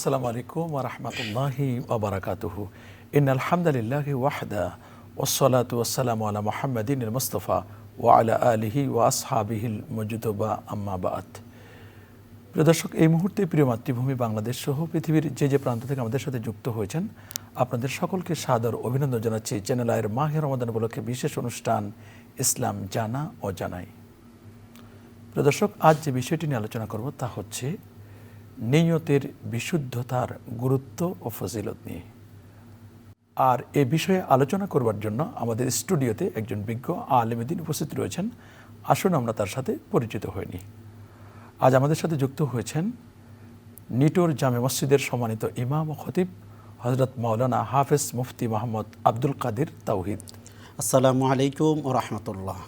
আসসালামু আলাইকুম ওয়া রাহমাতুল্লাহি ওয়া বারাকাতুহু। ইন্নাল হামদালিল্লাহি ওয়াহদা ওয়াসসালাতু ওয়াসসালামু আলা মুহাম্মাদিনিল মুস্তাফা ওয়া আলা আলিহি ওয়া আসহাবিহিল মুজতবা আম্মা বাদ। প্রিয় দর্শক, এই মুহূর্তে প্রিয় মাতৃভূমি বাংলাদেশ সহ পৃথিবীর যে প্রান্ত থেকে আমাদের সাথে যুক্ত হয়েছেন, আপনাদের সকলকে সাদর অভিনন্দন জানাচ্ছি চ্যানেল আয়ের মাহে রমাদান উপলক্ষে বিশেষ অনুষ্ঠান ইসলাম জানা ও জানাই। প্রিয় দর্শক, আজ যে বিষয়টি নিয়ে আলোচনা করব তা হচ্ছে নিয়তের বিশুদ্ধতার গুরুত্ব ও ফজিলত নিয়ে। আর এ বিষয়ে আলোচনা করবার জন্য আমাদের স্টুডিওতে একজন বিজ্ঞ আলেম দ্বীন উপস্থিত রয়েছেন। আসুন আমরা তার সাথে পরিচিত হইনি। আজ আমাদের সাথে যুক্ত হয়েছেন নিটোর জামে মসজিদের সম্মানিত ইমাম ও খতিব হযরত মাওলানা হাফেজ মুফতি মোহাম্মদ আব্দুল কাদের তাওহিদ। আসসালামু আলাইকুম ওয়া রাহমাতুল্লাহ।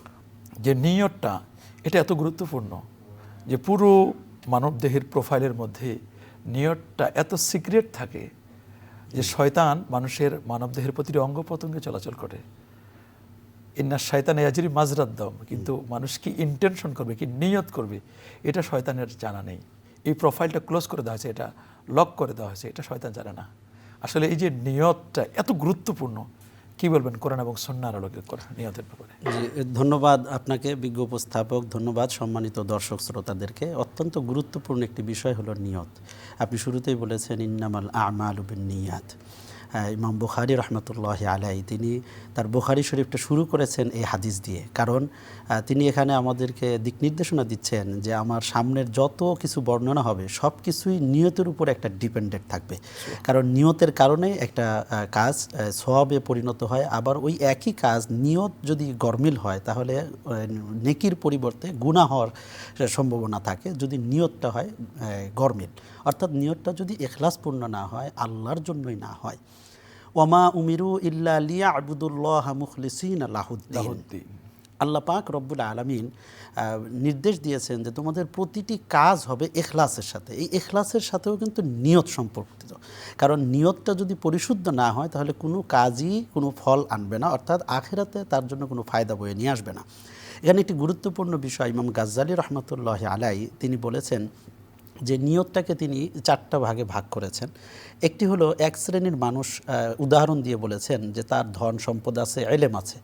যে নিয়তটা, এটা এত গুরুত্বপূর্ণ যে পুরো মানবদেহের প্রোফাইলের মধ্যে নিয়তটা এত সিক্রেট থাকে যে শয়তান মানুষের মানবদেহের প্রতিটি অঙ্গ প্রত্যঙ্গে চলাচল করে। ইন্না শয়তান ইয়াজরি মাজরাদ দম, কিন্তু মানুষ কি ইন্টেনশন করবে, কি নিয়ত করবে, এটা শয়তানের জানা নেই। এই প্রোফাইলটা ক্লোজ করে দেওয়া হয়েছে, এটা লক করে দেওয়া হয়েছে, এটা শয়তান জানে না। আসলে এই যে নিয়তটা এত গুরুত্বপূর্ণ, কি বলবেন কোরআন এবং সুন্নাহর আলোকে নিয়তের ব্যাপারে? ধন্যবাদ আপনাকে বিজ্ঞ উপস্থাপক, ধন্যবাদ সম্মানিত দর্শক শ্রোতাদেরকে। অত্যন্ত গুরুত্বপূর্ণ একটি বিষয় হলো নিয়ত। আপনি শুরুতেই বলেছেন ইন্নামাল আমালু বিন্নিয়াত। ইমাম বুখারী রহমতুল্লাহি আলাইহি তিনি তার বুখারী শরীফটা শুরু করেছেন এই হাদিস দিয়ে, কারণ তিনি এখানে আমাদেরকে দিক নির্দেশনা দিচ্ছেন যে আমার সামনের যত কিছু বর্ণনা হবে সব কিছুই নিয়তের উপর একটা ডিপেন্ডেন্ট থাকবে। কারণ নিয়তের কারণে একটা কাজ সওয়াবে পরিণত হয়, আবার ওই একই কাজ নিয়ত যদি গরমিল হয় তাহলে নেকির পরিবর্তে গুনাহ হওয়ার সম্ভাবনা থাকে যদি নিয়তটা হয় গরমিল, অর্থাৎ নিয়তটা যদি ইখলাসপূর্ণ না হয়, আল্লাহর জন্যই না হয়। ওয়ামা উমিরু ইল্লা লিয়াবুদুল্লাহ মুখলিসিনা লাহুদ্দিন। আল্লাহ পাক রব্বুল আলামিন নির্দেশ দিয়েছেন যে তোমাদের প্রতিটি কাজ হবে ইখলাসের সাথে। এই ইখলাসের সাথেও কিন্তু নিয়ত সম্পর্কিত, কারণ নিয়তটা যদি পরিশুদ্ধ না হয় তাহলে কোনো কাজই কোনো ফল আনবে না, অর্থাৎ আখিরাতে তার জন্য কোনো ফায়দা বয়ে নিয়ে আসবে না। এখানে একটি গুরুত্বপূর্ণ বিষয় ইমাম গাজ্জালী রহমতুল্লাহি আলাইহি তিনি বলেছেন যে নিয়তটাকে তিনি চারটা ভাগে ভাগ করেছেন। একটি হলো এক শ্রেণীর মানুষ, উদাহরণ দিয়ে বলেছেন যে তার ধন সম্পদ আছে, ইলম আছে,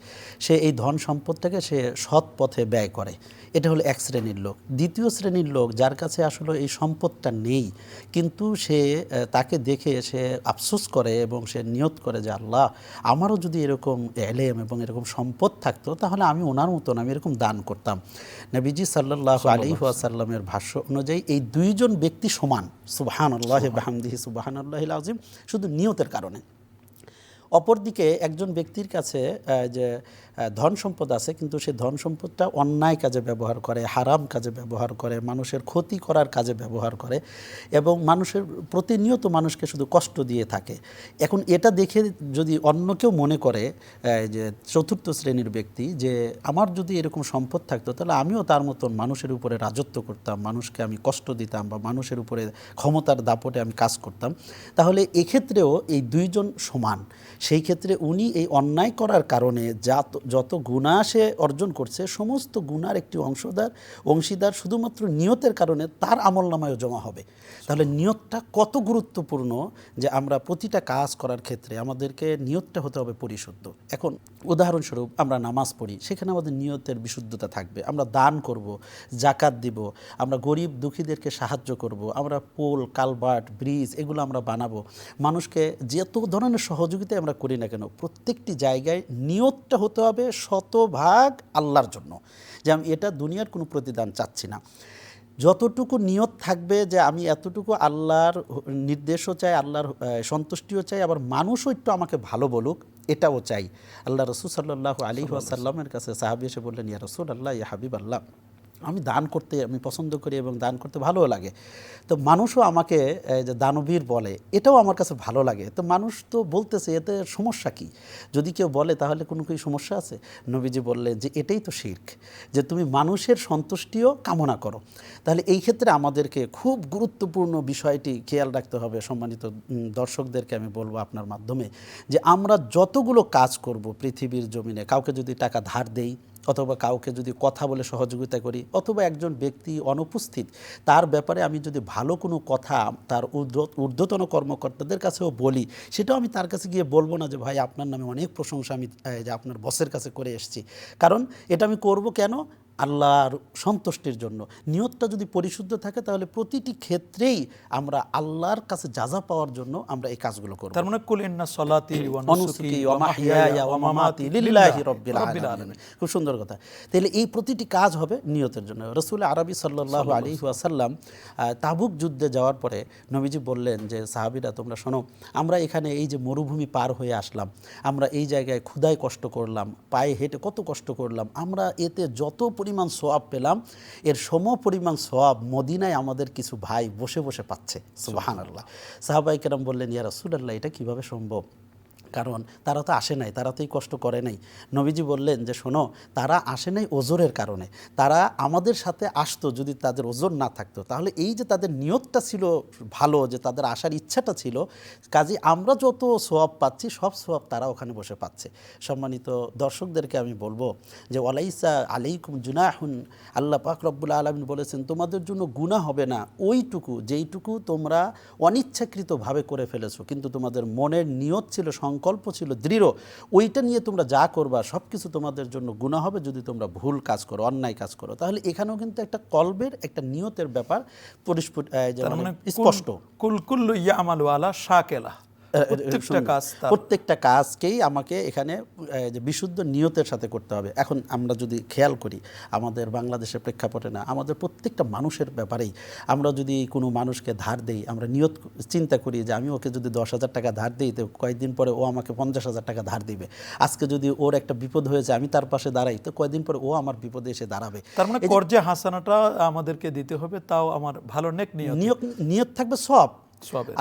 সে এই ধন সম্পদটাকে সে সৎ পথে ব্যয় করে, এটা হলো এক শ্রেণীর লোক। দ্বিতীয় শ্রেণীর লোক যার কাছে আসলে এই সম্পদটা নেই, কিন্তু সে তাকে দেখে সে আফসোস করে এবং সে নিয়ত করে যে আল্লাহ আমারও যদি এরকম ইলম এবং এরকম সম্পদ থাকতো তাহলে আমি ওনার মতন আমি এরকম দান করতাম। নবীজি সাল্লাল্লাহু আলাইহি ওয়াসাল্লামের ভাষ্য অনুযায়ী এই দুইজন ব্যক্তি সমান, সুবহানাল্লাহি ওয়া বিহামদিহি সুবহানাল্লাহিল আযীম, শুধু নিয়তের কারণে। অপরদিকে একজন ব্যক্তির কাছে যে ধন সম্পদ আছে, কিন্তু সে ধন সম্পদটা অন্যায় কাজে ব্যবহার করে, হারাম কাজে ব্যবহার করে, মানুষের ক্ষতি করার কাজে ব্যবহার করে এবং মানুষের প্রতিনিয়ত মানুষকে শুধু কষ্ট দিয়ে থাকে। এখন এটা দেখে যদি অন্য কেউ মনে করে যে চতুর্থ শ্রেণীর ব্যক্তি যে আমার যদি এরকম সম্পদ থাকতো তাহলে আমিও তার মতন মানুষের উপরে রাজত্ব করতাম, মানুষকে আমি কষ্ট দিতাম বা মানুষের উপরে ক্ষমতার দাপটে আমি কাজ করতাম, তাহলে এক্ষেত্রেও এই দুইজন সমান। সেই ক্ষেত্রে উনি এই অন্যায় করার কারণে যত গুনাহ সে অর্জন করছে সমস্ত গুনার একটি অংশীদার শুধুমাত্র নিয়তের কারণে তার আমলনামায় জমা হবে। তাহলে নিয়তটা কত গুরুত্বপূর্ণ যে আমরা প্রতিটা কাজ করার ক্ষেত্রে আমাদেরকে নিয়তটা হতে হবে পরিশুদ্ধ। এখন উদাহরণস্বরূপ আমরা নামাজ পড়ি, সেখানে আমাদের নিয়তের বিশুদ্ধতা থাকবে। আমরা দান করব, জাকাত দিব, আমরা গরিব দুঃখীদেরকে সাহায্য করব, আমরা পোল, কালভার্ট, ব্রিজ এগুলো আমরা বানাবো, মানুষকে যত ধরনের সহযোগিতা আমরা করি না কেন প্রত্যেকটি জায়গায় নিয়তটা হতে হবে শতভাগ আল্লাহর জন্য, যে আমি এটা দুনিয়ার কোনো প্রতিদান চাচ্ছি না। যতটুকু নিয়ত থাকবে যে আমি এতটুকু আল্লাহর নির্দেশও চাই, আল্লাহর সন্তুষ্টিও চাই, আবার মানুষও একটু আমাকে ভালো বলুক এটাও চাই। আল্লাহ রাসূল সাল্লাল্লাহু আলাইহি ওয়াসাল্লামের কাছে সাহাবী এসে বললেন, ইয়া রাসূলুল্লাহ, ইয়া হাবিবাল্লাহ, আমি দান করতে আমি পছন্দ করি এবং দান করতে ভালোও লাগে, তো মানুষও আমাকে যে দানবীর বলে এটাও আমার কাছে ভালো লাগে, তো মানুষ তো বলতেছে এতে সমস্যা কি? যদি কেউ বলে তাহলে কোনো কি সমস্যা আছে? নবীজি বললেন যে এটাই তো শিরক, যে তুমি মানুষের সন্তুষ্টিও কামনা করো। তাহলে এই ক্ষেত্রে আমাদেরকে খুব গুরুত্বপূর্ণ বিষয়টি খেয়াল রাখতে হবে। সম্মানিত দর্শকদেরকে আমি বলবো আপনার মাধ্যমে যে আমরা যতগুলো কাজ করব পৃথিবীর জমিনে, কাউকে যদি টাকা ধার দেই অথবা কাউকে যদি কথা বলে সহযোগিতা করি, অথবা একজন ব্যক্তি অনুপস্থিত তার ব্যাপারে আমি যদি ভালো কোনো কথা তার ঊর্ধ্বতন কর্মকর্তাদের কাছেও বলি, সেটাও আমি তার কাছে গিয়ে বলবো না যে ভাই আপনার নামে অনেক প্রশংসা আমি যে আপনার বসের কাছে করে এসেছি। কারণ এটা আমি করব কেন? আল্লাহর সন্তুষ্টির জন্য। নিয়তটা যদি পরিশুদ্ধ থাকে তাহলে প্রতিটি ক্ষেত্রেই আমরা আল্লাহর কাছে যাজা পাওয়ার জন্য আমরা এই কাজগুলো করব। তার মানে কুল ইন্না সলাতি ওয়া অনুসুকি ওয়া মাহইয়ায়া ওয়া মামাতি লিল্লাহি রাব্বিল আলামিন। খুব সুন্দর কথা। তাহলে এই প্রতিটি কাজ হবে নিয়তের জন্য। রাসূল আরবি সাল্লাল্লাহু আলাইহি ওয়াসাল্লাম তাবুক যুদ্ধে যাওয়ার পরে নবীজি বললেন যে সাহাবীরা তোমরা শোনো, আমরা এখানে এই যে মরুভূমি পার হয়ে আসলাম, আমরা এই জায়গায় ক্ষুধায় কষ্ট করলাম, পায়ে হেঁটে কত কষ্ট করলাম, আমরা এতে যত পরিমাণ সওয়াব পেলাম এর সম পরিমাণ সওয়াব মদিনায় আমাদের কিছু ভাই বসে বসে পাচ্ছে। সুবহানাল্লাহ। সাহাবায়ে কেরাম বললেন ইয়া রাসূলুল্লাহ এটা কিভাবে সম্ভব? কারণ তারা তো আসে নাই, তারা তো এই কষ্ট করে নাই। নবীজি বললেন যে শোনো, তারা আসে নাই ওজরের কারণে, তারা আমাদের সাথে আসতো যদি তাদের ওজর না থাকতো, তাহলে এই যে তাদের নিয়তটা ছিল ভালো, যে তাদের আসার ইচ্ছাটা ছিল, কাজে আমরা যত সোয়াব পাচ্ছি সব সোয়াব তারা ওখানে বসে পাচ্ছে। সম্মানিত দর্শকদেরকে আমি বলবো যে ওয়ালাইসা আলাইকুম জুনাহুন, আল্লাহ পাক রব্বুল আলামিন বলেছেন তোমাদের জন্য গুনাহ হবে না ওইটুকু যেইটুকু তোমরা অনিচ্ছাকৃতভাবে করে ফেলেছো, কিন্তু তোমাদের মনের নিয়ত ছিল, সংকল্প ছিল দৃঢ়, ওইটা নিয়ে তোমরা যা করবা সব কিছু তোমাদের জন্য গুনাহ হবে যদি তোমরা ভুল কাজ করো, অন্যায় কাজ করো। তাহলে এখানেও কিন্তু একটা কলবের একটা নিয়তের ব্যাপার পরিস্ফুট স্পষ্ট। কুল্লু ইয়ামালু আলা শাকিলা, প্রত্যেকটা কাজকেই আমাকে এখানে যে বিশুদ্ধ নিয়তের সাথে করতে হবে। এখন আমরা যদি খেয়াল করি আমাদের বাংলাদেশের প্রেক্ষাপটে না, আমাদের প্রত্যেকটা মানুষের ব্যাপারেই আমরা যদি কোনো মানুষকে ধার দেই, আমরা নিয়ত চিন্তা করি যে আমি ওকে যদি 10,000 টাকা ধার দিই তো কয়েকদিন পরে ও আমাকে 50,000 টাকা ধার দিবে। আজকে যদি ওর একটা বিপদ হয়েছে আমি তার পাশে দাঁড়াই তো কয়েকদিন পরে ও আমার বিপদে এসে দাঁড়াবে। তার মানে কর্জে হাসানাটা আমাদেরকে দিতে হবে, তাও আমার ভালো নেক নিয়ত থাকবে সব।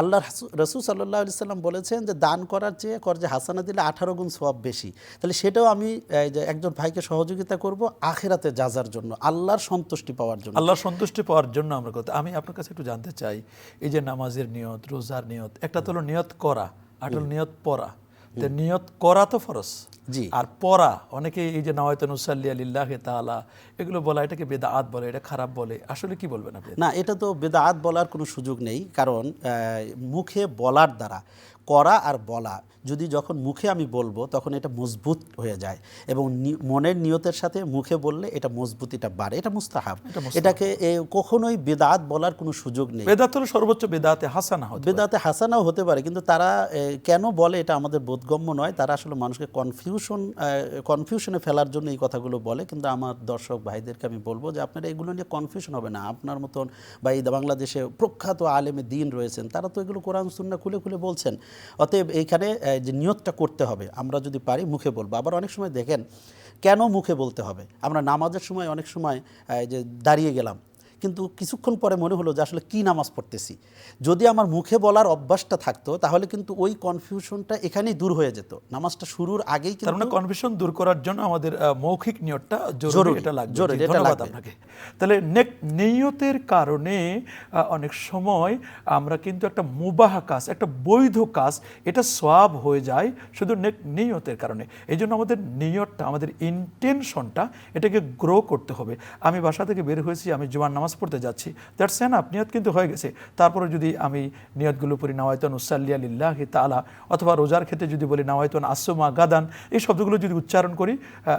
আল্লাহ রাসূল সাল্লাল্লাহু আলাইহি সাল্লাম বলেছেন যে দান করার চেয়ে কর্জে হাসানা দিলে 18 গুণ সওয়াব বেশি। তাহলে সেটাও আমি যে একজন ভাইকে সহযোগিতা করব আখিরাতে যাজার জন্য, আল্লাহর সন্তুষ্টি পাওয়ার জন্য। আল্লাহর সন্তুষ্টি পাওয়ার জন্য আমরা করতে। আমি আপনার কাছে একটু জানতে চাই, এই যে নামাজের নিয়ত, রোজার নিয়ত, একটা তো হলো নিয়ত করা, আর হলো নিয়ত পড়া। তো নিয়ত করা তো ফরজ, জি, আর পড়া অনেকে এই যে নাওয়াইতু নুসাল্লি লিল্লাহি তাআলা এগুলো বলা, এটাকে বিদআত বলে, এটা খারাপ বলে, আসলে কি বলবেন আপনি? না, এটা তো বিদআত বলার কোনো সুযোগ নেই, কারণ মুখে বলার দ্বারা করা আর বলা যদি যখন মুখে আমি বলবো তখন এটা মজবুত হয়ে যায়, এবং মনের নিয়তের সাথে মুখে বললে এটা মজবুতিটা বাড়ে, এটা মুস্তাহাব। এটাকে কখনোই বিদআত বলার কোনো সুযোগ নেই। বিদআত হলো সর্বোচ্চ বিদআতে হাসানা, বিদআতে হাসানাও হতে পারে, কিন্তু তারা কেন বলে এটা আমাদের বোধগম্য নয়। তারা আসলে মানুষকে কনফিউশনে ফেলার জন্য এই কথাগুলো বলে। কিন্তু আমার দর্শক ভাইদেরকে আমি বলবো যে আপনারা এগুলো নিয়ে কনফিউশন হবে না। আপনার মতন বা এই বাংলাদেশে প্রখ্যাত আলেমে দ্বীন রয়েছেন, তারা তো এগুলো কোরআন সুন্নাহ খুলে খুলে বলছেন। অতএব এইখানে যে নিয়তটা করতে হবে আমরা যদি পারি মুখে বলবো। আবার অনেক সময় দেখেন কেন মুখে বলতে হবে, আমরা নামাজের সময় অনেক সময় যে দাঁড়িয়ে গেলাম, কিন্তু কিছুক্ষণ পরে মনে হলো যে আসলে কি নামাজ পড়তেছি। যদি আমার মুখে বলার অভ্যাসটা থাকতো তাহলে কিন্তু ওই কনফিউশনটা এখানেই দূর হয়ে যেত নামাজটা শুরুর আগেই। তার মানে কনফিউশন দূর করার জন্য আমাদের মৌখিক নিয়তটা জরুরি, এটা লাগবে। ধন্যবাদ আপনাকে। তাহলে নিয়তের কারণে অনেক সময় আমরা কিন্তু একটা মুবাহ কাজ, একটা বৈধ কাজ, এটা সওয়াব হয়ে যায় শুধু নিয়তের কারণে। এই জন্য আমাদের নিয়তটা, আমাদের ইন্টেনশনটা, এটাকে গ্রো করতে হবে। আমি বাসা থেকে বের হয়েছি, আমি জুমার নামাজ পড়তে যাচ্ছি, দ্যাটস এনাফ, নিয়ত কিন্তু হয়ে গেছে। তারপরে যদি আমি নিয়তগুলো পড়ি নাওয়াইতু নুসাল্লি লিল্লাহি তাআলা, অথবা রোজার ক্ষেত্রে যদি বলি নাওয়াইতু আসুমা গাদান, এই শব্দগুলো যদি উচ্চারণ করি,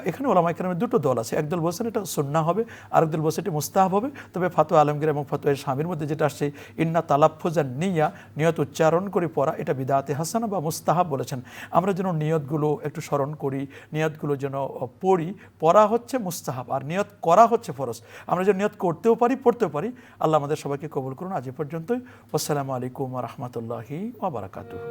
এখানে ওলামায়ে কেরামের দুটো দল আছে। একদল বলছেন এটা সুন্নাহ হবে, আরেক দল বলছে এটা মুস্তাহাব হবে। তবে ফাতোয়া আলমগীর এবং ফাতোয়া শামীর মধ্যে যেটা আসছে ইন্না তালাফফুজান নিয়া, নিয়ত উচ্চারণ করে পড়া, এটা বিদআতে হাসানা বা মুস্তাহাব বলেছেন। আমরা যেন নিয়তগুলো একটু স্মরণ করি, নিয়তগুলো যেন পড়ি। পড়া হচ্ছে মুস্তাহাব আর নিয়ত করা হচ্ছে ফরজ। আমরা যেন নিয়ত করতেও পারি, পড়তেও পারি। আল্লাহ আমাদের সবাইকে কবুল করুন। আজ এ পর্যন্তই। আসসালামু আলাইকুম ওয়া রাহমাতুল্লাহি ওয়া বারাকাতুহু।